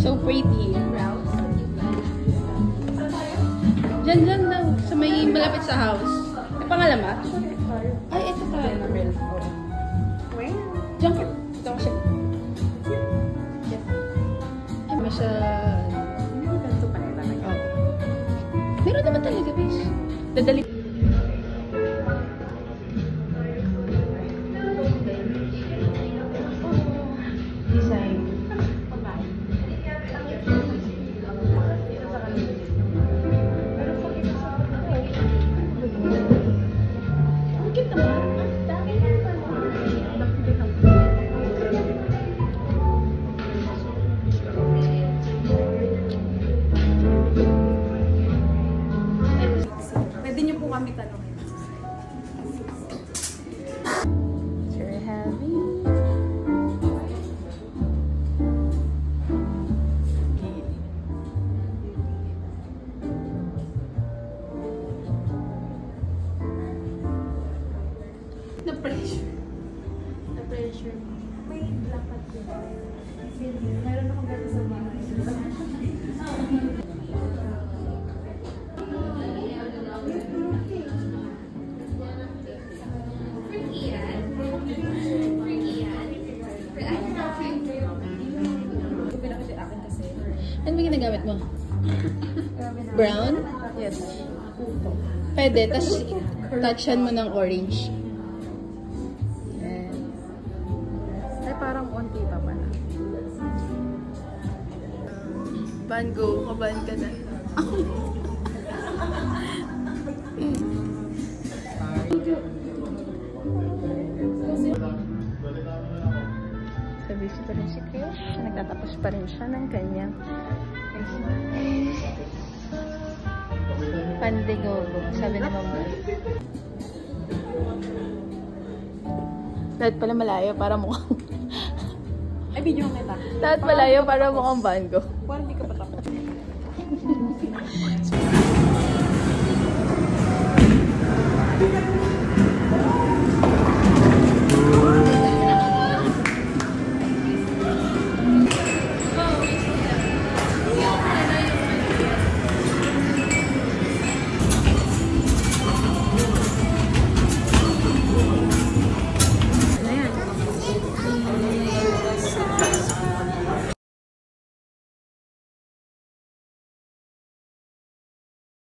So pretty. Diyan daw. Sa may malapit sa house. Ay, pangalamat? Ay, ito pa. Diyan ka. Ito ka siya. Ay, may siya. Meron naman talaga, bis. Dadali. Design. Pwede niyo po kami tanongin. Very heavy. Na-pressure. Na-pressure. May lakad ko. Mayroon akong gato sa bahay. Ano ba ginagamit mo? Brown? Yes. Pwede. Tapos touchan mo ng orange. Ay, parang konti pa pala. Van Gogh. Kaban ka na. So, busy pa rin si Krish. Nagtatapos pa rin siya ng kanyang pandigogo. Sabi ni Mama. Lahat pala malayo para mukhang... Ay, video kita. Lahat malayo para mukhang Van Gogh. Parang hindi ka pa tapos.